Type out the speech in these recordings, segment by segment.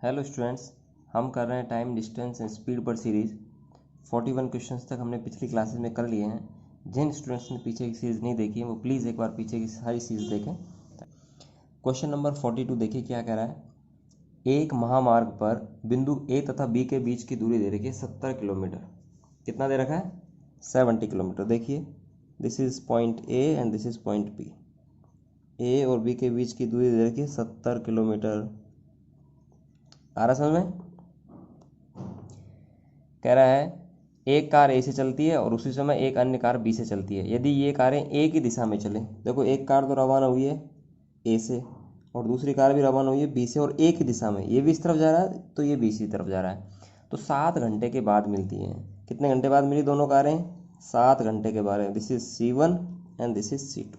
Hello students, हम कर रहे हैं टाइम डिस्टेंस एंड स्पीड पर सीरीज़। 41 क्वेश्चंस तक हमने पिछली क्लासेस में कर लिए हैं। जिन स्टूडेंट्स ने पीछे की सीरीज़ नहीं देखी है वो प्लीज़ एक बार पीछे की सारी सीरीज़ देखें। क्वेश्चन नंबर 42 देखिए क्या कह रहा है। एक महामार्ग पर बिंदु ए तथा बी के बीच की दूरी दे रखी है 70 किलोमीटर। कितना दे रखा है? 70 किलोमीटर। देखिए, this is point A and this is point B. A और बी के बीच की दूरी दे रखी है 70 किलोमीटर। आ रहा समझ में? कह रहा है एक कार ए से चलती है और उसी समय एक अन्य कार बी से चलती है। यदि ये कारें एक ही दिशा में चलें, देखो एक कार तो रवाना हुई है ए से और दूसरी कार भी रवाना हुई है बी से और एक ही दिशा में, ये भी इस तरफ जा रहा है तो ये भी इसी तरफ जा रहा है, तो 7 घंटे के बाद मिलती हैं। कितने घंटे बाद मिली दोनों कारें? 7 घंटे के बाद। This is C1 and this is C2।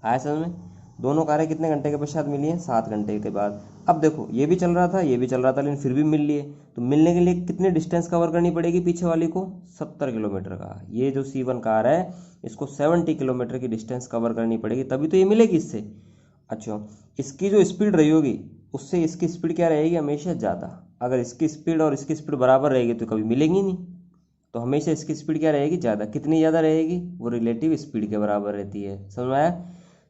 आया समझ में? दोनों कारें कितने घंटे के पश्चात मिली हैं? 7 घंटे के बाद। अब देखो ये भी चल रहा था ये भी चल रहा था लेकिन फिर भी मिल लिए, तो मिलने के लिए कितनी डिस्टेंस कवर करनी पड़ेगी पीछे वाली को? 70 किलोमीटर का। ये जो C1 कार है इसको 70 किलोमीटर की डिस्टेंस कवर करनी पड़ेगी तभी तो ये मिलेगी इससे। अच्छा, इसकी जो स्पीड रही होगी उससे इसकी स्पीड क्या रहेगी? हमेशा ज़्यादा। अगर इसकी स्पीड और इसकी स्पीड बराबर रहेगी तो कभी मिलेंगी नहीं, तो हमेशा इसकी स्पीड क्या रहेगी? ज़्यादा। कितनी ज़्यादा रहेगी? वो रिलेटिव स्पीड के बराबर रहती है। समझ में आया?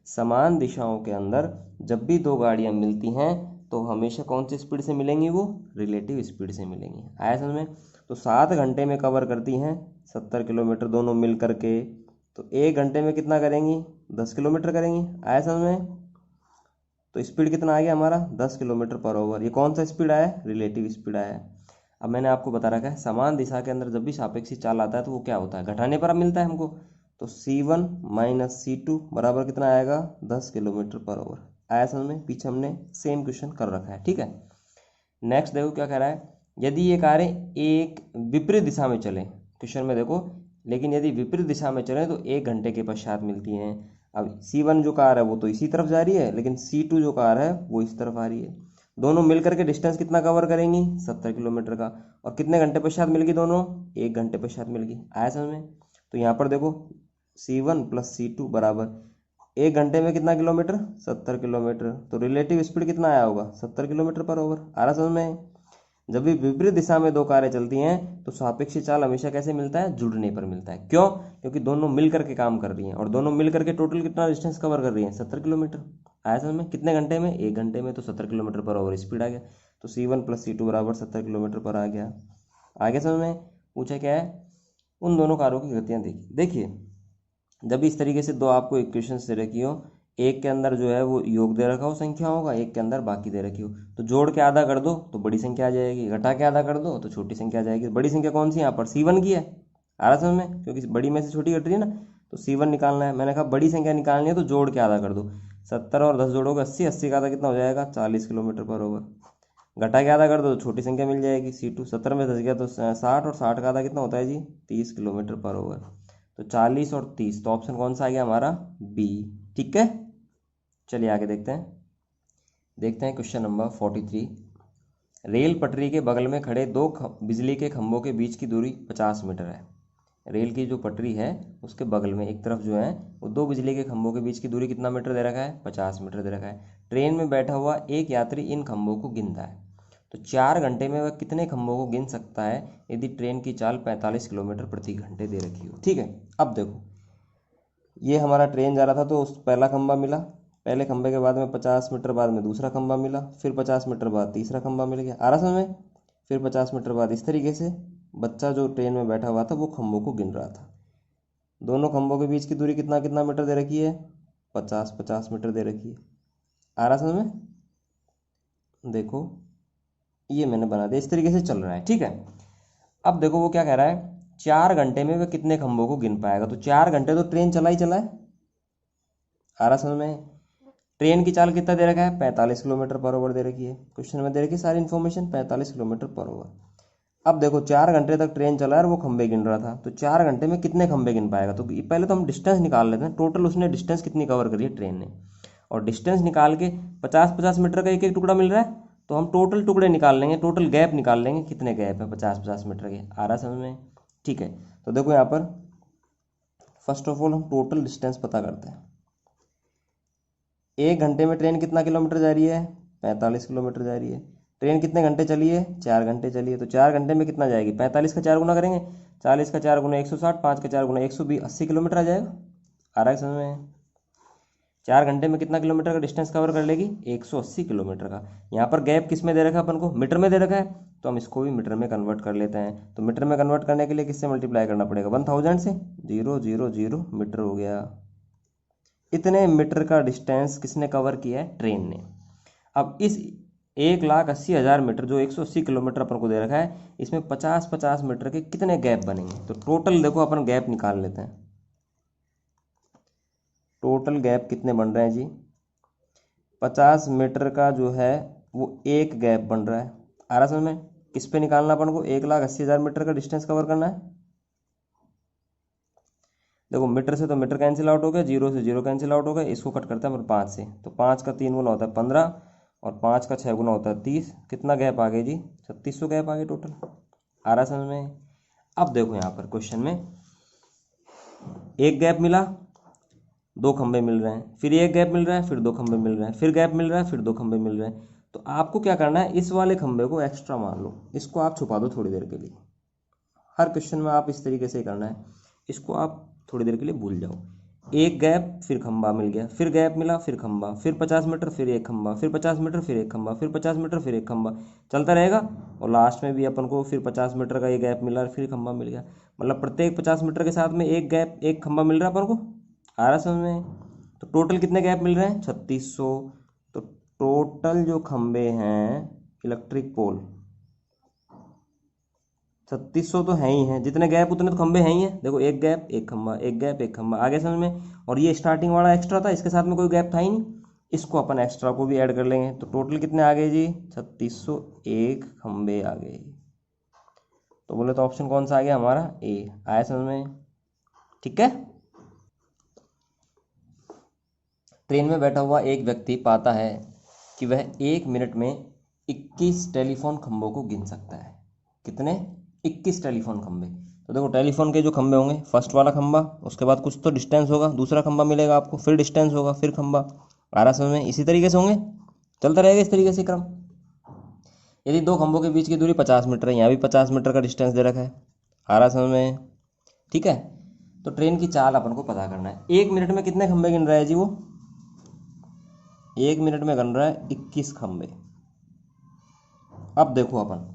समान दिशाओं के अंदर जब भी दो गाड़ियां मिलती हैं तो हमेशा कौन सी स्पीड से मिलेंगी? वो रिलेटिव स्पीड से मिलेंगी। आया समझ में? तो 7 घंटे में कवर करती हैं 70 किलोमीटर दोनों मिल करके, तो 1 घंटे में कितना करेंगी? 10 किलोमीटर करेंगी। आया समझ में? तो स्पीड कितना आ गया हमारा? 10 किलोमीटर पर आवर। ये कौन सा स्पीड आया? रिलेटिव स्पीड आया है। अब मैंने आपको बता रखा है समान दिशा के अंदर जब भी सापेक्षी चाल आता है तो वो क्या होता है? घटाने पर अब मिलता है हमको। तो C1 माइनस C2 बराबर कितना आएगा? 10 किलोमीटर पर आवर। आया समझ में? पीछे हमने सेम क्वेश्चन कर रखा है। ठीक है, नेक्स्ट देखो क्या कह रहा है। यदि ये कारें एक विपरीत दिशा में चलें, क्वेश्चन में देखो, लेकिन यदि विपरीत दिशा में चलें तो 1 घंटे के पश्चात मिलती हैं। अब C1 जो कार है वो तो इसी तरफ जा रही है लेकिन C2 जो कार है वो इस तरफ आ रही है। दोनों मिलकर के डिस्टेंस कितना कवर करेंगी? 70 किलोमीटर का। और कितने घंटे पश्चात मिलगी दोनों? 1 घंटे पश्चात मिलगी। आया समझ में? तो यहाँ पर देखो C1 प्लस C2 बराबर 1 घंटे में कितना किलोमीटर? 70 किलोमीटर। तो रिलेटिव स्पीड कितना आया होगा? 70 किलोमीटर पर आवर। आ रहा समझ में? जब भी विपरीत दिशा में दो कारें चलती हैं तो सापेक्षी चाल हमेशा कैसे मिलता है? जुड़ने पर मिलता है। क्यों? क्योंकि दोनों मिल करके काम कर रही हैं और दोनों मिल करके टोटल कितना डिस्टेंस कवर कर रही हैं? 70 किलोमीटर। आया समझ में? कितने घंटे में? 1 घंटे में। तो 70 किलोमीटर पर आवर स्पीड आ गया, तो C1 प्लस C2 बराबर 70 किलोमीटर पर आ गया। आगे समझ में? पूछा क्या है? उन दोनों कारों की गतियाँ देखिए, जब इस तरीके से दो आपको इक्वेशन दे रखी हो, एक के अंदर जो है वो योग दे रखा हो संख्याओं का, एक के अंदर बाकी दे रखी हो, तो जोड़ के आधा कर दो तो बड़ी संख्या आ जाएगी, घटा के आधा कर दो तो छोटी संख्या आ जाएगी। बड़ी संख्या कौन सी? यहाँ पर C1 की है। आ रहा समझ में? क्योंकि बड़ी में से छोटी घट रही है ना, तो C1 निकालना है। मैंने कहा बड़ी संख्या निकालनी है तो जोड़ के आधा कर दो। 70 और 10 जोड़ोगे 80, 80 का आधा कितना हो जाएगा? 40 किलोमीटर पर आवर। घटा के आधा कर दो तो छोटी संख्या मिल जाएगी C2। 70 में 10 गया तो 60, और 60 का आधा कितना होता है जी? 30 किलोमीटर पर आवर। तो 40 और 30, तो ऑप्शन कौन सा आ गया हमारा? बी। ठीक है, चलिए आगे देखते हैं क्वेश्चन नंबर 43। रेल पटरी के बगल में खड़े दो बिजली के खंभों के बीच की दूरी 50 मीटर है। रेल की जो पटरी है उसके बगल में एक तरफ जो है वो दो बिजली के खंभों के बीच की दूरी कितना मीटर दे रखा है? 50 मीटर दे रखा है। ट्रेन में बैठा हुआ एक यात्री इन खंभों को गिनता है, तो 4 घंटे में वह कितने खंभों को गिन सकता है यदि ट्रेन की चाल 45 किलोमीटर प्रति घंटे दे रखी हो? ठीक है, अब देखो ये हमारा ट्रेन जा रहा था तो उस पहला खंभा मिला, पहले खंभे के बाद में 50 मीटर बाद में दूसरा खंभा मिला, फिर 50 मीटर बाद तीसरा खंभा मिल गया। आ रहा समझ में? फिर 50 मीटर बाद इस तरीके से बच्चा जो ट्रेन में बैठा हुआ था वो खंभों को गिन रहा था। दोनों खंभों के बीच की दूरी कितना कितना मीटर दे रखी है? 50-50 मीटर दे रखी है। आ रहा समझ में? देखो ये मैंने बना दिया, इस तरीके से चल रहा है। ठीक है, अब देखो वो क्या कह रहा है, 4 घंटे में वह कितने खंभों को गिन पाएगा? तो 4 घंटे तो ट्रेन चला ही चला है। आ रहा समझ में? ट्रेन की चाल कितना दे रखा है? 45 किलोमीटर पर आवर दे रखी है। क्वेश्चन में दे रखी है सारी इन्फॉर्मेशन, 45 किलोमीटर पर आवर। अब देखो 4 घंटे तक ट्रेन चला है और वो खंभे गिन रहा था, तो 4 घंटे में कितने खंभे गिन पाएगा? तो पहले तो हम डिस्टेंस निकाल लेते हैं, टोटल उसने डिस्टेंस कितनी कवर करी है ट्रेन ने, और डिस्टेंस निकाल के 50-50 मीटर का एक एक टुकड़ा मिल रहा है, तो हम टोटल टुकड़े निकाल लेंगे, टोटल गैप निकाल लेंगे, कितने गैप है 50-50 मीटर के। आ रहा समझ में? ठीक है, तो देखो यहाँ पर फर्स्ट ऑफ ऑल हम टोटल डिस्टेंस पता करते हैं। 1 घंटे में ट्रेन कितना किलोमीटर जा रही है? 45 किलोमीटर जा रही है। ट्रेन कितने घंटे चली है? 4 घंटे चली है। तो 4 घंटे में कितना जाएगी? 45 का 4 गुना करेंगे, 40 का 4 गुना 160, 5 का 4 गुना 120, 80 किलोमीटर आ जाएगा। आ रहा है समझ में? 4 घंटे में कितना किलोमीटर का डिस्टेंस कवर कर लेगी? 180 किलोमीटर का। यहाँ पर गैप किस में दे रखा है अपन को? मीटर में दे रखा है, तो हम इसको भी मीटर में कन्वर्ट कर लेते हैं। तो मीटर में कन्वर्ट करने के लिए किससे मल्टीप्लाई करना पड़ेगा? 1000 से। 000 मीटर हो गया। इतने मीटर का डिस्टेंस किसने कवर किया है? ट्रेन ने। अब इस 1,80,000 मीटर जो 180 किलोमीटर अपन को दे रखा है, इसमें 50-50 मीटर के कितने गैप बनेंगे? तो टोटल देखो अपन गैप निकाल लेते हैं। टोटल गैप कितने बन रहे हैं जी? 50 मीटर का जो है वो एक गैप बन रहा है। आ रहा समझ में? किस पे निकालना अपन को? 1,80,000 मीटर का डिस्टेंस कवर करना है। देखो मीटर से तो मीटर कैंसिल आउट हो गया, 0 से 0 कैंसिल आउट हो गया, इसको कट करते हैं अपन 5 से। तो 5 का 3 गुना होता है 15 और 5 का 6 गुना होता है 30। कितना गैप आ गया जी? 3600 गैप आ गया टोटल। आ रहा समझ में? अब देखो यहाँ पर क्वेश्चन में एक गैप मिला, 2 खंबे मिल रहे हैं, फिर एक गैप मिल रहा है, फिर 2 खंबे मिल रहे हैं, फिर गैप मिल रहा है, फिर 2 खंबे मिल रहे हैं। तो आपको क्या करना है? इस वाले खंबे को एक्स्ट्रा मान लो, इसको आप छुपा दो थोड़ी देर के लिए। हर क्वेश्चन में आप इस तरीके से ही करना है, इसको आप थोड़ी देर के लिए भूल जाओ। एक गैप, फिर खंबा मिल गया, फिर गैप मिला, फिर खंबा, फिर 50 मीटर, फिर एक खंबा, फिर 50 मीटर, फिर एक खंबा, फिर 50 मीटर, फिर एक खंबा, चलता रहेगा। और लास्ट में भी अपन को फिर 50 मीटर का ये गैप मिला, फिर खंबा मिल गया। मतलब प्रत्येक 50 मीटर के साथ में एक गैप, एक खंबा मिल रहा है अपन को। आ रहा समझ में? तो टोटल कितने गैप मिल रहे हैं? 3600। तो टोटल जो खंबे हैं इलेक्ट्रिक पोल 3600 तो है ही हैं, जितने गैप उतने तो खंबे हैं ही हैं। देखो एक गैप एक खंबा, एक गैप एक खंबा, आगे समझ में? और ये स्टार्टिंग वाला एक्स्ट्रा था, इसके साथ में कोई गैप था ही नहीं, इसको अपन एक्स्ट्रा को भी ऐड कर लेंगे। तो टोटल कितने आ गए जी? 3601 खंबे आ गए। तो बोले तो ऑप्शन कौन सा आ गया हमारा? ए। आया समझ में? ठीक है। ट्रेन में बैठा हुआ एक व्यक्ति पाता है कि वह 1 मिनट में 21 टेलीफोन खंभों को गिन सकता है। कितने? 21 टेलीफोन खंभे। तो देखो टेलीफोन के जो खंभे होंगे, फर्स्ट वाला खंभा, उसके बाद कुछ तो डिस्टेंस होगा, दूसरा खंभा मिलेगा आपको, फिर डिस्टेंस होगा, फिर खंभा। आ रहा समझ में? इसी तरीके से होंगे, चलता रहेगा इस तरीके से क्रम। यदि 2 खंभों के बीच की दूरी 50 मीटर है, यहाँ भी 50 मीटर का डिस्टेंस दे रखा है। आ रहा समझ में? ठीक है। तो ट्रेन की चाल अपन को पता करना है। 1 मिनट में कितने खंभे गिन रहा है जी वो? 1 मिनट में गन रहा है 21 खंबे। अब देखो अपन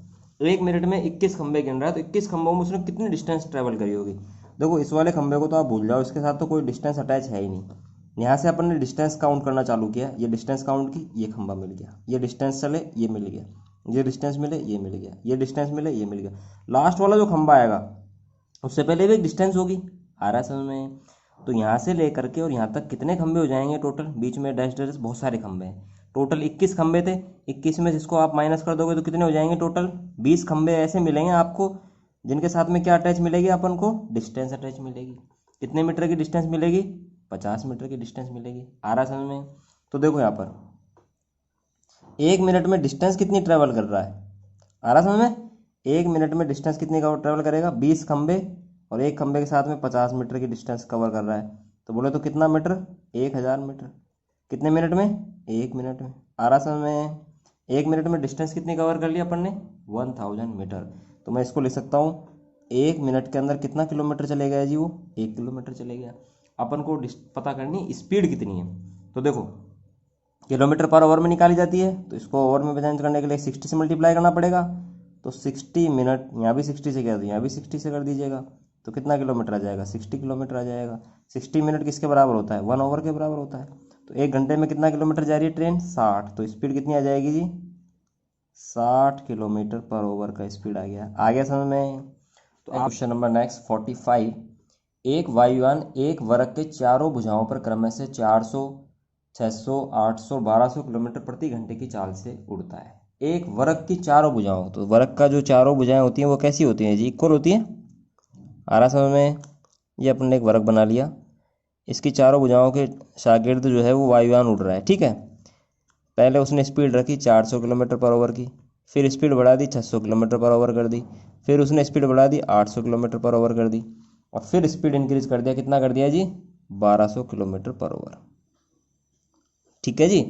1 मिनट में 21 खंबे गिन रहा है, तो 21 खंभों में उसने कितनी डिस्टेंस ट्रेवल करी होगी? देखो इस वाले खंबे को तो आप भूल जाओ, इसके साथ तो कोई डिस्टेंस अटैच है ही नहीं। यहाँ से अपन ने डिस्टेंस काउंट करना चालू किया, ये डिस्टेंस काउंट की, ये खंबा मिल गया, ये डिस्टेंस चले, ये मिल गया, ये डिस्टेंस मिले, ये मिल गया, ये डिस्टेंस मिले, ये मिल गया। लास्ट वाला जो खंबा आएगा उससे पहले भी एक डिस्टेंस होगी। आ रहा है समझ में? तो यहाँ से लेकर के और यहाँ तक कितने खंबे हो जाएंगे टोटल? बीच में डैश डैश बहुत सारे खंबे हैं। टोटल 21 खंबे थे, 21 में जिसको आप माइनस कर दोगे तो कितने हो जाएंगे टोटल? 20 खंबे ऐसे मिलेंगे आपको जिनके साथ में क्या अटैच मिलेगी अपन को? डिस्टेंस अटैच मिलेगी। कितने मीटर की डिस्टेंस मिलेगी? 50 मीटर की डिस्टेंस मिलेगी। आ रहा समझ में? तो देखो यहाँ पर 1 मिनट में डिस्टेंस कितनी ट्रेवल कर रहा है? आ रहा समझ में? 1 मिनट में डिस्टेंस कितनी का ट्रेवल करेगा? 20 खंबे, और एक खंबे के साथ में 50 मीटर की डिस्टेंस कवर कर रहा है। तो बोले तो कितना मीटर? 1000 मीटर। कितने मिनट में? 1 मिनट में। आ रहा समझ में? 1 मिनट में डिस्टेंस कितनी कवर कर लिया अपन ने? 1000 मीटर। तो मैं इसको लिख सकता हूँ 1 मिनट के अंदर कितना किलोमीटर चले गया जी वो? 1 किलोमीटर चले गया। अपन को पता करनी स्पीड कितनी है। तो देखो किलोमीटर पर आवर में निकाली जाती है, तो इसको ओवर में चेंज करने के लिए 60 से मल्टीप्लाई करना पड़ेगा। तो 60 मिनट, यहाँ भी 60 से कर दो, यहाँ भी 60 से कर दीजिएगा, तो कितना किलोमीटर आ जाएगा? 60 किलोमीटर आ जाएगा। 60 मिनट किसके बराबर होता है? 1 आवर के बराबर होता है। तो 1 घंटे में कितना किलोमीटर जा रही है ट्रेन? 60। तो स्पीड कितनी आ जाएगी जी? 60 किलोमीटर पर आवर का स्पीड आ गया समझ में? तो क्वेश्चन नंबर नेक्स्ट 45। एक वायुयान एक वर्ग के चारों भुजाओं पर क्रमशः से 400, 600, 800, 1200 किलोमीटर प्रति घंटे की चाल से उड़ता है। एक वर्ग की चारों भुजाओं, तो वर्ग का जो चारों भुजाएं होती हैं वो कैसी होती हैं जी? इक्वल होती हैं। आ रहा समझ में? ये अपन ने एक वर्ग बना लिया, इसकी चारों भुजाओं के शागिर्द जो है वो वायुयान उड़ रहा है। ठीक है। पहले उसने स्पीड रखी 400 किलोमीटर पर आवर की, फिर स्पीड बढ़ा दी 600 किलोमीटर पर आवर कर दी, फिर उसने स्पीड बढ़ा दी 800 किलोमीटर पर आवर कर दी, और फिर स्पीड इंक्रीज कर दिया, कितना कर दिया जी? 1200 किलोमीटर पर आवर। ठीक है जी।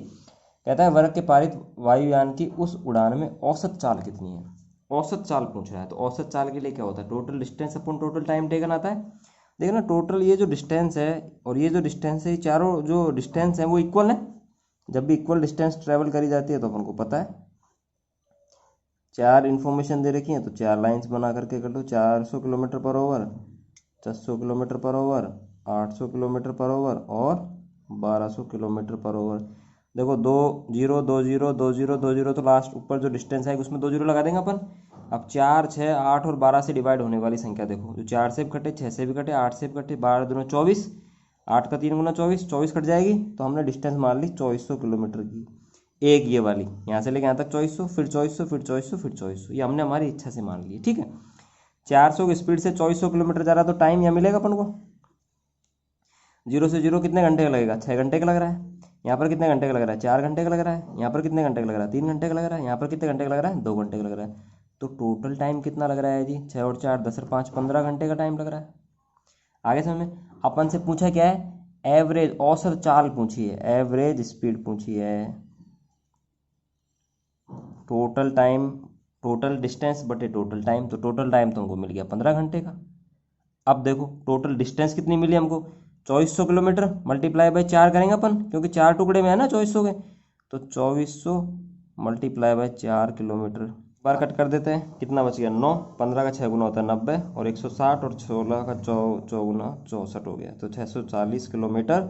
कहता है वर्ग के पारित वायुयान की उस उड़ान में औसत चाल कितनी है। औसत चाल पूछ रहा है, तो औसत चाल के लिए क्या होता है, total distance upon total time taken आता है। देखना टोटल ये जो डिस्टेंस है और ये जो डिस्टेंस है, ये चारों जो डिस्टेंस है वो इक्वल है। जब भी इक्वल डिस्टेंस ट्रेवल करी जाती है तो अपन को पता है, चार इन्फॉर्मेशन दे रखी है तो चार लाइंस बना करके कर लो। 400 किलोमीटर पर ओवर, 600 किलोमीटर पर ओवर, 800 किलोमीटर पर ओवर और 1200 किलोमीटर पर ओवर। देखो 2 0 2 0 2 0 2 0, तो लास्ट ऊपर जो डिस्टेंस है उसमें 2 0 लगा देंगे अपन। अब 4 6 8 और 12 से डिवाइड होने वाली संख्या देखो, जो 4 से भी कटे, 6 से भी कटे, 8 से भी कटे, 12 दूनी 24, 8 का 3 गुना 24, 24 कट जाएगी, तो हमने डिस्टेंस मान ली 2400 किलोमीटर की। एक ये वाली यहाँ से लेके यहाँ तक 2400, फिर 2400, फिर 2400, फिर 2400, ये हमने हमारी इच्छा से मान ली, ठीक है। 400 की स्पीड से 2400 किलोमीटर जा रहा है, तो टाइम यहाँ मिलेगा अपन को। 0 से 0 कितने घंटे का लगेगा, 6 घंटे का लग रहा है। यहाँ पर कितने घंटे का लग रहा है, 4 घंटे का लग रहा है। यहाँ पर कितने घंटे का लग रहा है, 3 घंटे का लग रहा है। यहाँ पर कितने घंटे का लग रहा है, 2 घंटे का लग रहा है। तो टोटल टाइम कितना लग रहा है जी, 6 और 4 10 और 5 15 घंटे का टाइम लग रहा है। आगे समझ में, अपन से पूछा क्या है, एवरेज औसत चाल पूछी है, एवरेज स्पीड पूछी है। टोटल टाइम, टोटल डिस्टेंस बटे टोटल टाइम, तो टोटल टाइम तो हमको मिल गया 15 घंटे का। अब देखो टोटल डिस्टेंस कितनी मिली हमको, 2400 किलोमीटर मल्टीप्लाई बाय 4 करेंगे अपन, क्योंकि 4 टुकड़े में है ना 2400 के, तो 2400 multiply by 4 kilometre. Bar cut कर देते हैं, कितना बच गया 9, 15 का 6 गुना होता है 90, और 160 और 16 का 4 गुना 64 हो गया, तो 640 किलोमीटर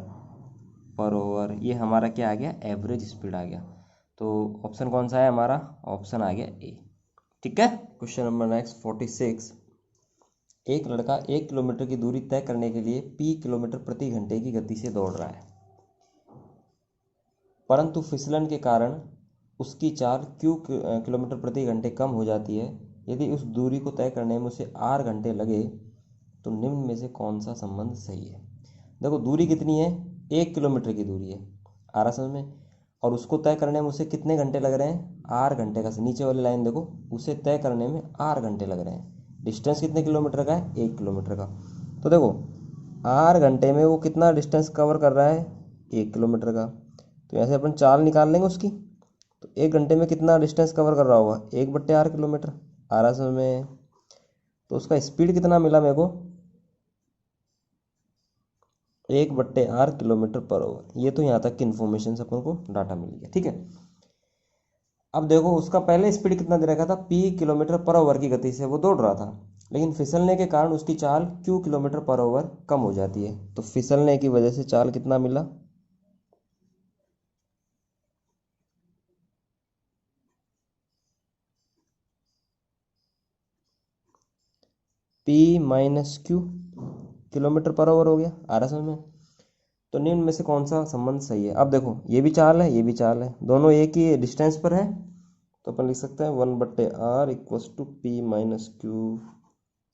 पर ओवर। ये हमारा क्या आ गया, एवरेज स्पीड आ गया। तो ऑप्शन कौन सा है हमारा, ऑप्शन आ गया ए, ठीक है। Question number next 46। एक लड़का 1 किलोमीटर की दूरी तय करने के लिए p किलोमीटर प्रति घंटे की गति से दौड़ रहा है, परंतु फिसलन के कारण उसकी चाल q किलोमीटर प्रति घंटे कम हो जाती है। यदि उस दूरी को तय करने में उसे r घंटे लगे तो निम्न में से कौन सा संबंध सही है। देखो दूरी कितनी है, 1 किलोमीटर की दूरी है, आ रहा समझ में, और उसको तय करने में उसे कितने घंटे लग रहे हैं, r घंटे का। नीचे वाली लाइन देखो, उसे तय करने में r घंटे लग रहे हैं। डिस्टेंस कितने किलोमीटर का है, 1 किलोमीटर का। तो देखो r घंटे में वो कितना डिस्टेंस कवर कर रहा है, 1 किलोमीटर का। तो यहाँ से अपन चाल निकाल लेंगे उसकी, तो 1 घंटे में कितना डिस्टेंस कवर कर रहा होगा, 1/r किलोमीटर, आ रहा समझ में। तो उसका स्पीड कितना मिला मेरे को, 1/r किलोमीटर पर ओवर। ये तो यहाँ तक की इन्फॉर्मेशन अपन को डाटा मिल गया, ठीक है। अब देखो उसका पहले स्पीड कितना दे रखा था, p किलोमीटर पर ओवर की गति से वो दौड़ रहा था, लेकिन फिसलने के कारण उसकी चाल q किलोमीटर पर ओवर कम हो जाती है। तो फिसलने की वजह से चाल कितना मिला, p माइनस q किलोमीटर पर ओवर हो गया, आ रहा समझ में। तो निम्न में से कौन सा संबंध सही है। अब देखो ये भी चाल है, ये भी चाल है, दोनों एक ही डिस्टेंस पर है, तो अपन लिख सकते हैं 1/r equals to p minus q.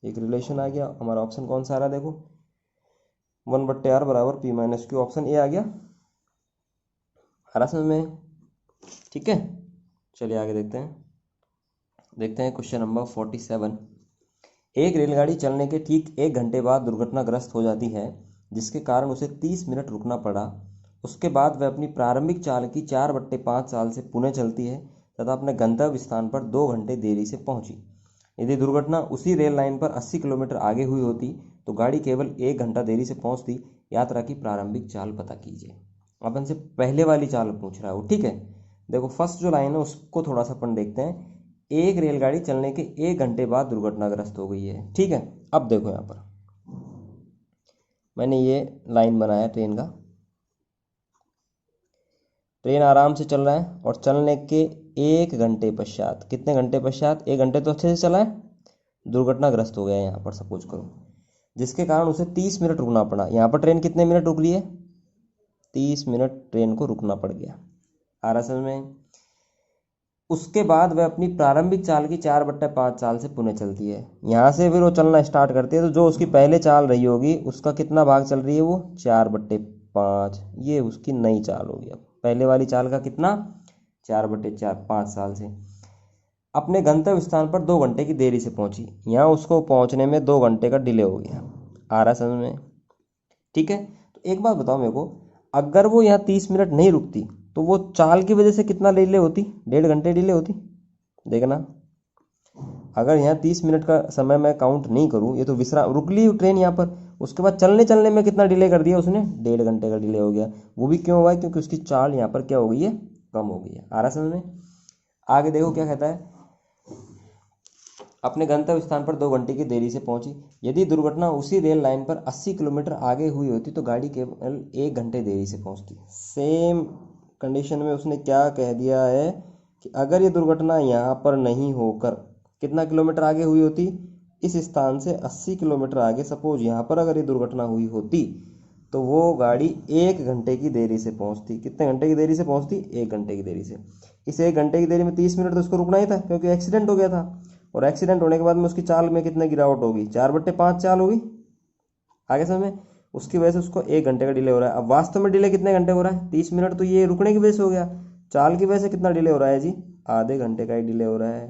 एक रिलेशन आ गया। हमारा ऑप्शन कौन सा आ रहा है, देखो 1/r बराबर p minus q, option A आ गया, आ रहा समझ में, ठीक है। चलिए आगे देखते हैं क्वेश्चन नंबर 47। एक रेलगाड़ी चलने के ठीक 1 घंटे बाद दुर्घटनाग्रस्त हो जाती है, जिसके कारण उसे 30 मिनट रुकना पड़ा। उसके बाद वह अपनी प्रारंभिक चाल की 4/5 चाल से पुनः चलती है तथा अपने गंतव्य स्थान पर 2 घंटे देरी से पहुंची। यदि दुर्घटना उसी रेल लाइन पर 80 किलोमीटर आगे हुई होती तो गाड़ी केवल 1 घंटा देरी से पहुंचती। यात्रा की प्रारंभिक चाल पता कीजिए। अपन से पहले वाली चाल पूछ रहा है वो, ठीक है। देखो फर्स्ट जो लाइन है उसको थोड़ा सा अपन देखते हैं। एक रेलगाड़ी चलने के 1 घंटे बाद दुर्घटनाग्रस्त हो गई है, ठीक है। अब देखो यहाँ पर मैंने ये लाइन बनाया ट्रेन का, ट्रेन आराम से चल रहा है और चलने के 1 घंटे पश्चात, कितने घंटे पश्चात, 1 घंटे तो अच्छे से चला है, दुर्घटनाग्रस्त हो गया है यहाँ पर सपोज करो, जिसके कारण उसे 30 मिनट रुकना पड़ा। यहाँ पर ट्रेन कितने मिनट रुक रही है, 30 मिनट ट्रेन को रुकना पड़ गया, आ रहा समझ में। उसके बाद वह अपनी प्रारंभिक चाल की 4/5 चाल से पुनः चलती है। यहाँ से फिर वो चलना स्टार्ट करती है, तो जो उसकी पहले चाल रही होगी उसका कितना भाग चल रही है, वो 4/5, ये उसकी नई चाल होगी। अब पहले वाली चाल का कितना, 4/4 5 साल से अपने गंतव्य स्थान पर 2 घंटे की देरी से पहुंची। यहाँ उसको पहुंचने में 2 घंटे का डिले हो गया, आ रहा समझ में, ठीक है। तो एक बात बताओ मेरे को, अगर वो यहाँ 30 मिनट नहीं रुकती तो वो चाल की वजह से कितना डिले होती, 1.5 घंटे डिले होती। देखना, अगर यहाँ 30 मिनट का समय मैं काउंट नहीं करूँ, ये तो विश्राम रुक ली ट्रेन यहाँ पर, उसके बाद चलने चलने में कितना डिले कर दिया उसने, 1.5 घंटे का डिले हो गया। वो भी क्यों हुआ है, क्योंकि उसकी चाल यहाँ पर क्या हो गई है, कम हो गई है। आ रहा समझ में। आगे देखो क्या कहता है, अपने गंतव्य स्थान पर 2 घंटे की देरी से पहुंची। यदि दुर्घटना उसी रेल लाइन पर 80 किलोमीटर आगे हुई होती तो गाड़ी केवल 1 घंटे देरी से पहुंचती। सेम कंडीशन में उसने क्या कह दिया है कि अगर ये दुर्घटना यहाँ पर नहीं होकर कितना किलोमीटर आगे हुई होती, इस स्थान से 80 किलोमीटर आगे, सपोज यहाँ पर अगर ये दुर्घटना हुई होती तो वो गाड़ी 1 घंटे की देरी से पहुंचती। कितने घंटे की देरी से पहुंचती, 1 घंटे की देरी से। इस 1 घंटे की देरी में 30 मिनट तो उसको रुकना ही था, क्योंकि एक्सीडेंट हो गया था। और एक्सीडेंट होने के बाद में उसकी चाल में कितने गिरावट होगी, 4/5 चाल होगी। आगे समझ में। उसकी वजह से उसको 1 घंटे का डिले हो रहा है। अब वास्तव में डिले कितने घंटे हो रहा है, 30 मिनट, तो ये रुकने की वजह से हो गया। चाल की वजह से कितना डिले हो रहा है जी, आधे घंटे का ही डिले हो रहा है।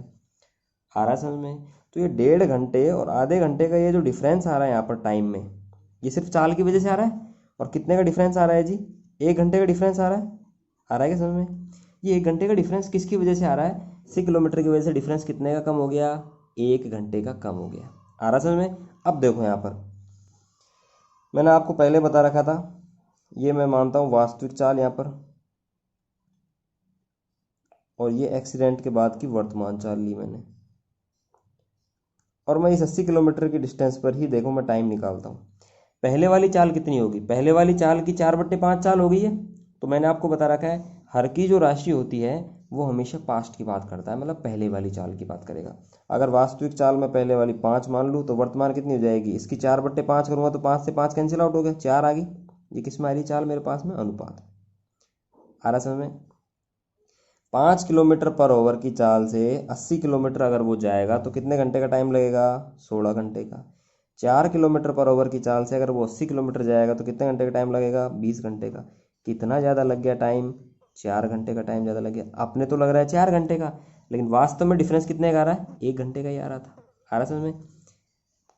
आ रहा है समझ में। तो ये 1.5 घंटे और आधे घंटे का ये जो डिफरेंस आ रहा है यहाँ पर टाइम में, ये सिर्फ चाल की वजह से आ रहा है। और कितने का डिफरेंस आ रहा है जी, 1 घंटे का डिफरेंस आ रहा है। आ रहा है क्या समझ में। ये 1 घंटे का डिफरेंस किसकी वजह से आ रहा है, 80 किलोमीटर की वजह से डिफरेंस कितने का कम हो गया, 1 घंटे का कम हो गया। आ रहा समझ में। अब देखो यहाँ पर मैंने आपको पहले बता रखा था, ये मैं मानता हूँ वास्तविक चाल यहाँ पर, और ये एक्सीडेंट के बाद की वर्तमान चाल ली मैंने, और मैं इस 80 किलोमीटर की डिस्टेंस पर ही देखो मैं टाइम निकालता हूँ। पहले वाली चाल कितनी होगी, पहले वाली चाल की 4/5 चाल हो गई है। तो मैंने आपको बता रखा है हर की जो राशि होती है वो हमेशा पास्ट की बात करता है, मतलब पहले वाली चाल की बात करेगा। अगर वास्तविक चाल में पहले वाली 5 मान लूँ तो वर्तमान कितनी हो जाएगी, इसकी 4/5 करूँगा तो 5 से 5 कैंसिल आउट हो गया, 4 आ गई। ये किस में आ रही चाल मेरे पास में, अनुपात। आ रहा समझ में। 5 किलोमीटर पर ओवर की चाल से 80 किलोमीटर अगर वो जाएगा तो कितने घंटे का टाइम लगेगा, 16 घंटे का। 4 किलोमीटर पर ओवर की चाल से अगर वो 80 किलोमीटर जाएगा तो कितने घंटे का टाइम लगेगा, 20 घंटे का। कितना ज़्यादा लग गया टाइम, 4 घंटे का टाइम ज़्यादा लग गया। अपने तो लग रहा है 4 घंटे का, लेकिन वास्तव में डिफरेंस कितने का आ रहा है, 1 घंटे का ही आ रहा था। आ रहा समझ में।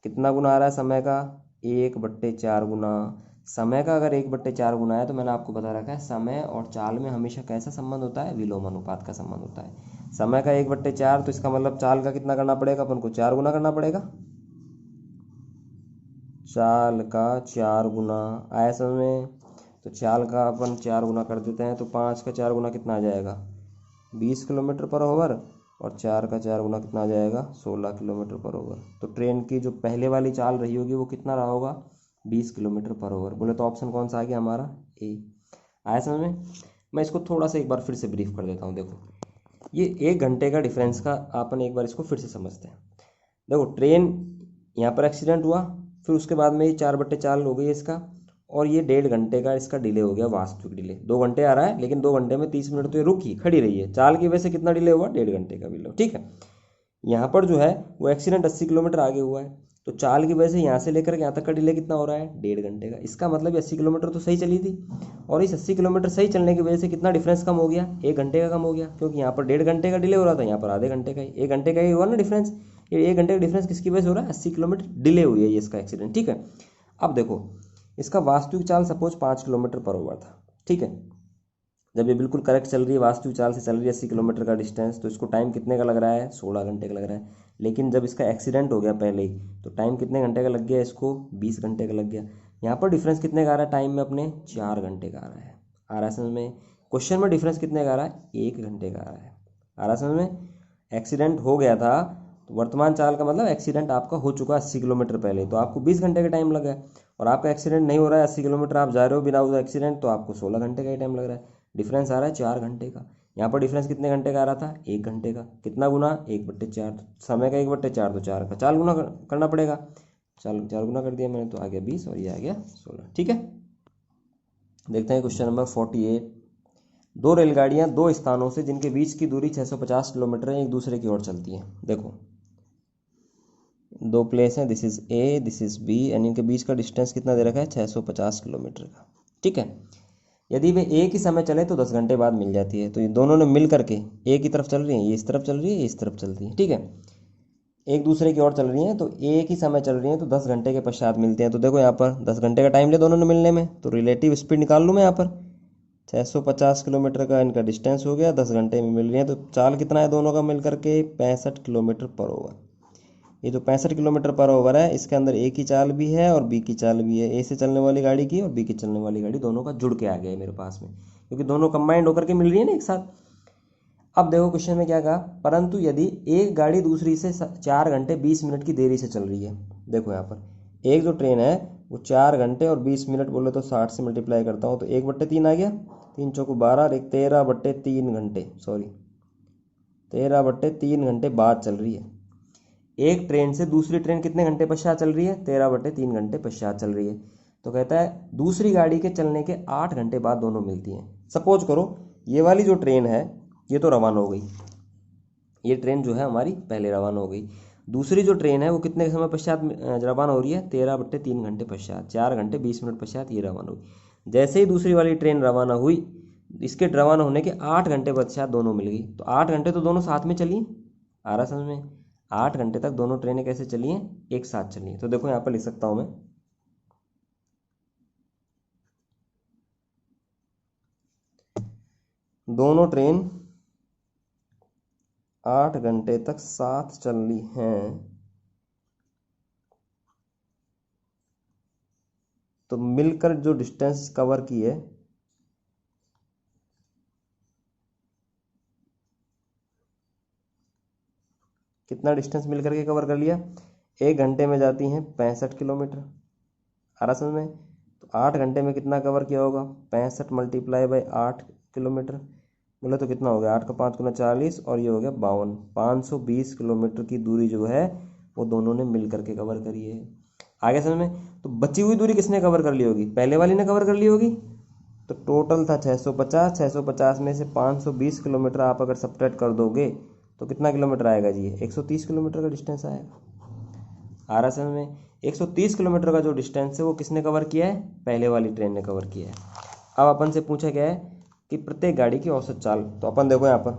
कितना गुना आ रहा है समय का, 1/4 गुना। समय का अगर 1/4 गुना है तो मैंने आपको बता रखा है समय और चाल में हमेशा कैसा संबंध होता है, विलोम अनुपात का संबंध होता है। समय का 1/4 तो इसका मतलब चाल का कितना करना पड़ेगा, अपन को 4 गुना करना पड़ेगा। चाल का 4 गुना आया समझ में। तो चाल का अपन 4 गुना कर देते हैं तो 5 का 4 गुना कितना आ जाएगा, 20 किलोमीटर पर ओवर। और 4 का 4 गुना कितना आ जाएगा, 16 किलोमीटर पर ओवर। तो ट्रेन की जो पहले वाली चाल रही होगी वो कितना रहा होगा, 20 किलोमीटर पर ओवर। बोले तो ऑप्शन कौन सा आ गया हमारा, ए। आया समझ में। मैं इसको थोड़ा सा एक बार फिर से ब्रीफ कर देता हूँ। देखो ये 1 घंटे का डिफरेंस का अपन एक बार इसको फिर से समझते हैं। देखो ट्रेन यहाँ पर एक्सीडेंट हुआ, फिर उसके बाद में ये 4/4 हो गई इसका, और ये 1.5 घंटे का इसका डिले हो गया, वास्तविक डिले 2 घंटे आ रहा है, लेकिन 2 घंटे में 30 मिनट तो ये रुकी खड़ी रही है। चाल की वजह से कितना डिले हुआ, 1.5 घंटे का डिले। ठीक है। यहाँ पर जो है वो एक्सीडेंट 80 किलोमीटर आगे हुआ है, तो चाल की वजह से यहाँ से लेकर के यहाँ तक का डिले कितना हो रहा है, 1.5 घंटे का। इसका मतलब 80 किलोमीटर तो सही चली थी, और इस 80 किलोमीटर सही चलने की वजह से कितना डिफरेंस कम हो गया, 1 घंटे का कम हो गया। क्योंकि यहाँ पर 1.5 घंटे का डिले हो रहा था, यहाँ पर आधे घंटे का ही, 1 घंटे का ही हुआ ना डिफरेंस। ये 1 घंटे का डिफरेंस किसकी वजह से हो रहा है, 80 किलोमीटर डिले हुई है ये इसका एक्सीडेंट। ठीक है। अब देखो इसका वास्तविक चाल सपोज 5 किलोमीटर पर ओवर था। ठीक है। जब ये बिल्कुल करेक्ट चल रही है, वास्तविक चाल से चल रही है 80 किलोमीटर का डिस्टेंस, तो इसको टाइम कितने का लग रहा है, 16 घंटे का लग रहा है। लेकिन जब इसका एक्सीडेंट हो गया पहले ही, तो टाइम कितने घंटे का लग गया इसको, 20 घंटे का लग गया। यहाँ पर डिफरेंस कितने का आ रहा है टाइम में अपने, 4 घंटे का आ रहा है। आ रहा है समझ में। क्वेश्चन में डिफरेंस कितने का आ रहा है, 1 घंटे का आ रहा है। आ रहा है समझ में। एक्सीडेंट हो गया था तो वर्तमान चाल का मतलब एक्सीडेंट आपका हो चुका 80 किलोमीटर पहले, तो आपको 20 घंटे का टाइम लगा। और आपका एक्सीडेंट नहीं हो रहा है, 80 किलोमीटर आप जा रहे हो बिना उस एक्सीडेंट, तो आपको 16 घंटे का ही टाइम लग रहा है। डिफरेंस आ रहा है 4 घंटे का। यहाँ पर डिफरेंस कितने घंटे का आ रहा था, 1 घंटे का। कितना गुना, 1/4। समय का 1/4 तो 4 का 4 गुना करना पड़ेगा। 4 गुना कर दिया मैंने, तो आ गया 20 और ये आ गया 16। ठीक है। देखते हैं क्वेश्चन नंबर 48। 2 रेलगाड़ियाँ 2 स्थानों से जिनके बीच की दूरी 650 किलोमीटर है एक दूसरे की ओर चलती हैं। देखो 2 प्लेस हैं, this is A this is B, and इनके बीच का डिस्टेंस कितना दे रखा है, 650 किलोमीटर का। ठीक है। यदि वे एक ही समय चले तो 10 घंटे बाद मिल जाती है। तो ये दोनों ने मिल करके एक ही तरफ चल रही हैं, ये इस तरफ चल रही है, ये इस तरफ चल रही है। ठीक है। एक दूसरे की ओर चल रही हैं, तो एक ही समय चल रही हैं, तो 10 घंटे के पश्चात मिलते हैं। तो देखो यहाँ पर 10 घंटे का टाइम ले दोनों ने मिलने में, तो रिलेटिव स्पीड निकाल लूँ मैं यहाँ पर। 650 किलोमीटर का इनका डिस्टेंस हो गया, 10 घंटे में मिल रही है। तो चाल कितना है दोनों का मिल करके 65 किलोमीटर पर ओवर। ये जो 65 किलोमीटर पर ओवर है, इसके अंदर ए की चाल भी है और बी की चाल भी है। ए से चलने वाली गाड़ी की और बी की चलने वाली गाड़ी दोनों का जुड़ के आ गया है मेरे पास में, क्योंकि दोनों कंबाइंड होकर के मिल रही है ना एक साथ। अब देखो क्वेश्चन में क्या कहा, परंतु यदि एक गाड़ी दूसरी से 4 घंटे 20 मिनट की देरी से चल रही है। देखो यहाँ पर एक जो ट्रेन है वो 4 घंटे और 20 मिनट, बोले तो 60 से मल्टीप्लाई करता हूँ तो 1/3 आ गया, 3 चौको 12 और 1 13/3 घंटे, सॉरी 13/3 घंटे बाद चल रही है। एक ट्रेन से दूसरी ट्रेन कितने घंटे पश्चात चल रही है? 13/3 घंटे पश्चात चल रही है। तो कहता है दूसरी गाड़ी के चलने के 8 घंटे बाद दोनों मिलती हैं। सपोज करो ये वाली जो ट्रेन है ये तो रवाना हो गई, ये ट्रेन जो है हमारी पहले रवाना हो गई। दूसरी जो ट्रेन है वो कितने समय पश्चात रवाना हो रही है? 13/3 घंटे पश्चात, 4 घंटे 20 मिनट पश्चात ये रवाना हुई। जैसे ही दूसरी वाली ट्रेन रवाना हुई, इसके रवाना होने के 8 घंटे पश्चात दोनों मिल गई। तो 8 घंटे तो दोनों साथ में चली, आ रहा समझ में? 8 घंटे तक दोनों ट्रेनें कैसे चली हैं? एक साथ चली हैं। तो देखो यहाँ पर लिख सकता हूँ मैं, दोनों ट्रेन 8 घंटे तक साथ चल रही हैं, तो मिलकर जो डिस्टेंस कवर की है कितना डिस्टेंस मिलकर के कवर कर लिया? 1 घंटे में जाती हैं 65 किलोमीटर, आ रहा समझ में? तो 8 घंटे में कितना कवर किया होगा? 65 मल्टीप्लाई बाई 8 किलोमीटर, बोले तो कितना हो गया? 8 का 5 गुना 40 और ये हो गया 52, 520 किलोमीटर की दूरी जो है वो दोनों ने मिल करके कवर करी है। आगे समझ में? तो बची हुई दूरी किसने कवर कर ली होगी? पहले वाली ने कवर कर ली होगी। तो टोटल था 650, 650 में से 520 किलोमीटर आप अगर सब्ट्रैक्ट कर दोगे तो कितना किलोमीटर आएगा जी? 130 किलोमीटर का डिस्टेंस आएगा। आ रहा समझ में? 130 किलोमीटर का जो डिस्टेंस है वो किसने कवर किया है? पहले वाली ट्रेन ने कवर किया है। अब अपन से पूछा गया है कि प्रत्येक गाड़ी की औसत चाल। तो अपन देखो यहाँ पर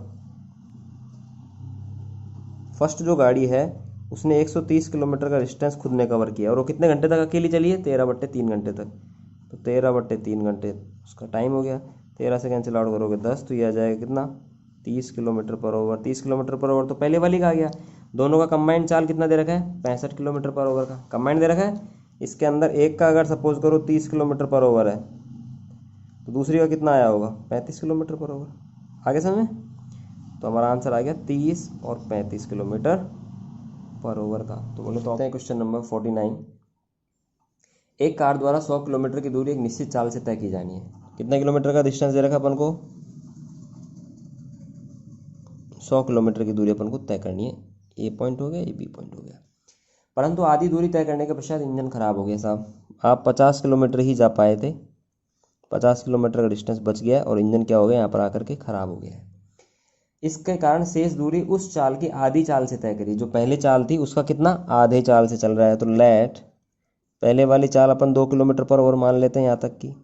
फर्स्ट जो गाड़ी है उसने 130 किलोमीटर का डिस्टेंस खुद ने कवर किया और वो कितने घंटे तक अकेली चली है? 13/3 घंटे तक। तो 13/3 घंटे उसका टाइम हो गया। 13 से कैंसिल आउट करोगे 10, तो ये आ जाएगा कितना? 30 किलोमीटर पर ओवर। 30 किलोमीटर पर ओवर तो पहले वाली का आ गया। दोनों का कंबाइंड चाल कितना दे रखा है? 65 किलोमीटर पर ओवर का कंबाइंड दे रखा है। इसके अंदर एक का अगर सपोज करो 30 किलोमीटर पर ओवर है तो दूसरी का कितना आया होगा? 35 किलोमीटर पर ओवर। आगे समझ में? तो हमारा आंसर आ गया 30 और 35 किलोमीटर पर ओवर का। तो बोले तो आते हैं क्वेश्चन नंबर 49। एक कार द्वारा 100 किलोमीटर की दूरी एक निश्चित चाल से तय की जानी है। कितना किलोमीटर का डिस्टेंस दे रखा अपन को? 100 किलोमीटर की दूरी अपन को तय करनी है। ए पॉइंट हो गया, ये बी पॉइंट हो गया। परंतु आधी दूरी तय करने के पश्चात इंजन खराब हो गया। साहब आप 50 किलोमीटर ही जा पाए थे, 50 किलोमीटर का डिस्टेंस बच गया और इंजन क्या हो गया? यहाँ पर आकर के खराब हो गया है। इसके कारण शेष दूरी उस चाल की आधी चाल से तय करी। जो पहले चाल थी उसका कितना? आधे चाल से चल रहा है। तो लेट पहले वाली चाल अपन 2 किलोमीटर पर ओवर मान लेते हैं यहाँ तक की।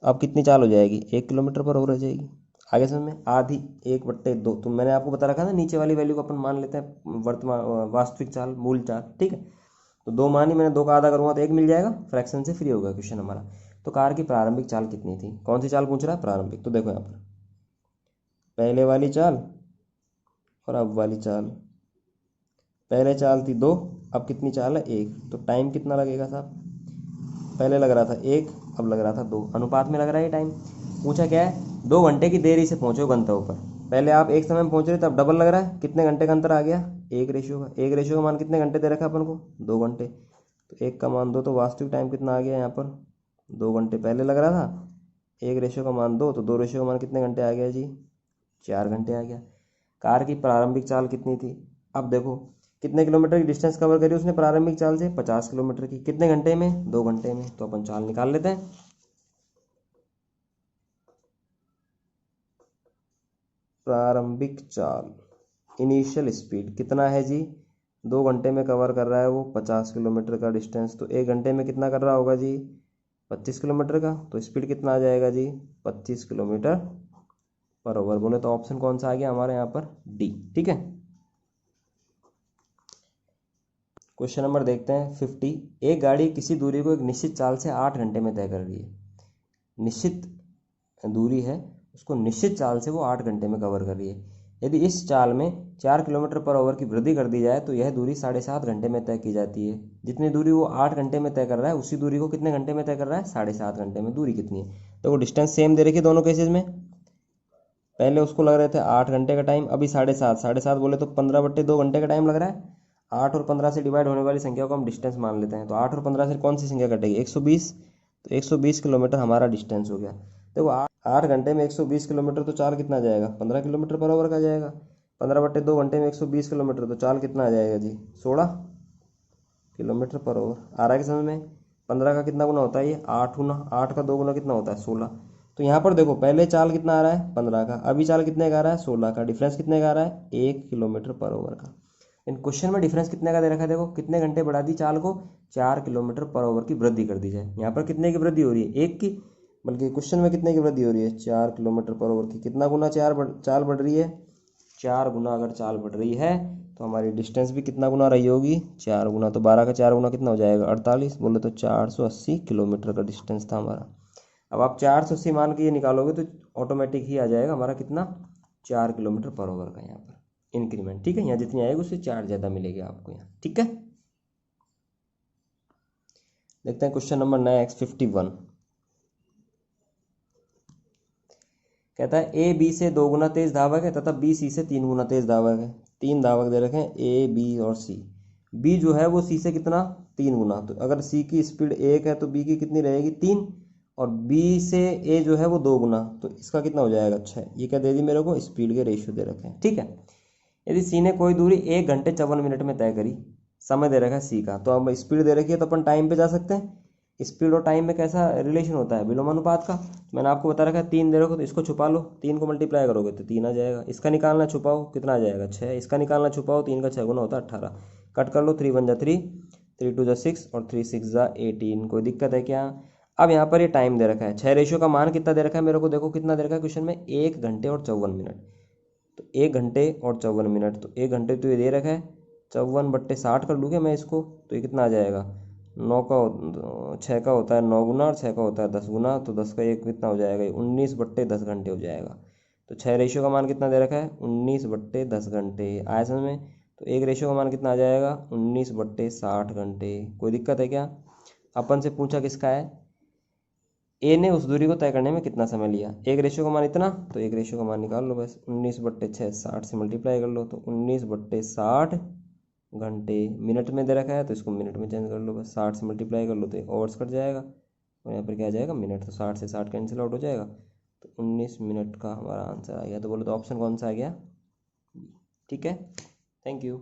अब कितनी चाल हो जाएगी? 1 किलोमीटर पर ओवर हो जाएगी। आगे समझ में? आधी 1/2। तो मैंने आपको बता रखा था नीचे वाली वैल्यू को अपन मान लेते हैं वर्तमान वास्तविक चाल, मूल चाल, ठीक है। तो 2 मानी मैंने, 2 का आधा करूँगा तो 1 मिल जाएगा, फ्रैक्शन से फ्री होगा क्वेश्चन हमारा। तो कार की प्रारंभिक चाल कितनी थी? कौन सी चाल पूछ रहा है? प्रारंभिक। तो देखो यहाँ पर पहले वाली चाल और अब वाली चाल। पहले चाल थी 2, अब कितनी चाल है? 1। तो टाइम कितना लगेगा साहब? पहले लग रहा था 1, अब लग रहा था 2, अनुपात में लग रहा है टाइम। पूछा क्या है? 2 घंटे की देरी से पहुंचो गंतव्य पर। पहले आप एक समय में पहुंच रहे थे, अब डबल लग रहा है। कितने घंटे का अंतर आ गया? 1 रेशियो का। 1 रेशियो का मान कितने घंटे दे रखा है अपन को? 2 घंटे। तो 1 का मान 2, तो वास्तविक टाइम कितना आ गया यहाँ पर? 2 घंटे पहले लग रहा था। 1 रेशियो का मान 2, तो 2 रेशियो का मान कितने घंटे आ गया जी? 4 घंटे आ गया। कार की प्रारंभिक चाल कितनी थी? अब देखो कितने किलोमीटर की डिस्टेंस कवर करी उसने प्रारंभिक चाल से? 50 किलोमीटर की। कितने घंटे में? 2 घंटे में। तो अपन चाल निकाल लेते हैं। प्रारंभिक चाल इनिशियल स्पीड कितना है जी? 2 घंटे में कवर कर रहा है वो 50 किलोमीटर का डिस्टेंस। तो 1 घंटे में कितना कर रहा होगा जी? 25 किलोमीटर का। तो स्पीड कितना आ जाएगा जी? 25 किलोमीटर पर ओवर। बोले तो ऑप्शन कौन सा आ गया हमारे यहाँ पर? डी, ठीक है। क्वेश्चन नंबर देखते हैं 50। एक गाड़ी किसी दूरी को एक निश्चित चाल से 8 घंटे में तय कर रही है। निश्चित दूरी है उसको निश्चित चाल से वो 8 घंटे में कवर कर रही है। यदि इस चाल में 4 किलोमीटर पर आवर की वृद्धि कर दी जाए तो यह दूरी 7.5 घंटे में तय की जाती है। जितनी दूरी वो 8 घंटे में तय कर रहा है उसी दूरी को कितने घंटे में तय कर रहा है, 7.5 घंटे में। दूरी कितनी है, तो वो डिस्टेंस सेम दे रखी है दोनों केसेज में। पहले उसको लग रहे थे 8 घंटे का टाइम, अभी 7.5 बोले तो 15/2 घंटे का टाइम लग रहा है। 8 और 15 से डिवाइड होने वाली संख्या को हम डिस्टेंस मान लेते हैं, तो 8 और 15 से कौन सी संख्या कटेगी, 120। तो 120 किलोमीटर हमारा डिस्टेंस हो गया। देखो 8 घंटे में 120 किलोमीटर, तो चाल कितना आ जाएगा, 15 किलोमीटर पर आवर का जाएगा। 15/2 घंटे में 120 किलोमीटर, तो चाल कितना आ जाएगा जी, 16 किलोमीटर पर आवर। आ रहा है कि समझ में। 15 का कितना गुना होता है ये, 8 गुना, 8 का 2 गुना कितना होता है, 16। तो यहाँ पर देखो पहले चाल कितना आ रहा है 15 का, अभी चाल कितने का आ रहा है 16 का। डिफरेंस कितने का आ रहा है, 1 किलोमीटर पर आवर का। इन क्वेश्चन में डिफरेंस कितने का दे रखा है, देखो कितने घंटे बढ़ा दी चाल को, 4 किलोमीटर पर आवर की वृद्धि कर दी जाए। यहाँ पर कितने की वृद्धि हो रही है, 1 की, बल्कि क्वेश्चन में कितने की वृद्धि हो रही है, 4 किलोमीटर पर आवर की। कितना गुना चाल बढ़ रही है, 4 गुना अगर चाल बढ़ रही है तो हमारी डिस्टेंस भी कितना गुना रही होगी, 4 गुना। तो 12 का 4 गुना कितना हो जाएगा, 48, बोले तो 480 किलोमीटर का डिस्टेंस था हमारा। अब आप 480 मान के ये निकालोगे तो ऑटोमेटिक ही आ जाएगा हमारा कितना, 4 किलोमीटर पर आवर का यहाँ पर इंक्रीमेंट। ठीक है, यहाँ जितनी आएगी उससे 4 ज़्यादा मिलेगी आपको यहाँ। ठीक है, देखते हैं क्वेश्चन नंबर नेक्स्ट 51। कहता है ए बी से 2 गुना तेज धावक है तथा बी सी से 3 गुना तेज धावक है। 3 धावक दे रखे हैं, ए बी और सी। बी जो है वो सी से कितना, 3 गुना। तो अगर सी की स्पीड 1 है तो बी की कितनी रहेगी, 3। और बी से ए जो है वो 2 गुना, तो इसका कितना हो जाएगा, 6। ये क्या दे दी मेरे को, स्पीड के रेशियो दे रखे हैं। ठीक है, यदि सी ने कोई दूरी 1 घंटे 54 मिनट में तय करी, समय दे रखा है सी का, तो अब स्पीड दे रखी है तो अपन टाइम पे जा सकते हैं। स्पीड और टाइम में कैसा रिलेशन होता है, विलोमानुपात का। मैंने आपको बता रखा है 3 दे रखो तो इसको छुपा लो, 3 को मल्टीप्लाई करोगे तो 3 आ जाएगा। इसका निकालना छुपाओ कितना आ जाएगा, 6। इसका निकालना छुपाओ, 3 का 6 गुना होता है 18। कट कर लो, 3 1 जा 3, 3 2 जा 6 और 3 6 जा 18। कोई दिक्कत है क्या। अब यहाँ पर ये टाइम दे रखा है, 6 रेशियो का मान कितना दे रखा है मेरे को, देखो कितना दे रखा है क्वेश्चन में, 1 घंटे और 54 मिनट। तो 1 घंटे और 54 मिनट, तो 1 घंटे तो ये दे रखा है, 54/60 कर लूँगा मैं इसको, तो ये कितना आ जाएगा, 9 का 6 का होता है 9 गुना और 6 का होता है 10 गुना, तो 10 का एक कितना हो जाएगा, 19/10 घंटे हो जाएगा। तो 6 रेशियो का मान कितना दे रखा है, 19/10 घंटे। आया समझ में। तो 1 रेशियो का मान कितना आ जाएगा, 19/60 घंटे। कोई दिक्कत है क्या। अपन से पूछा किसका है, ए ने उस दूरी को तय करने में कितना समय लिया। 1 रेशियो का मान इतना, तो 1 रेशियो का मान निकाल लो बस, 19/6 60 से मल्टीप्लाई कर लो, तो 19/60 घंटे। मिनट में दे रखा है तो इसको मिनट में चेंज कर लो बस, 60 से मल्टीप्लाई कर लो तो ओवर्स कट जाएगा और यहाँ पर क्या आ जाएगा, मिनट। तो 60 से 60 कैंसिल आउट हो जाएगा, तो 19 मिनट का हमारा आंसर आ गया। तो बोलो तो ऑप्शन कौन सा आ गया। ठीक है, थैंक यू।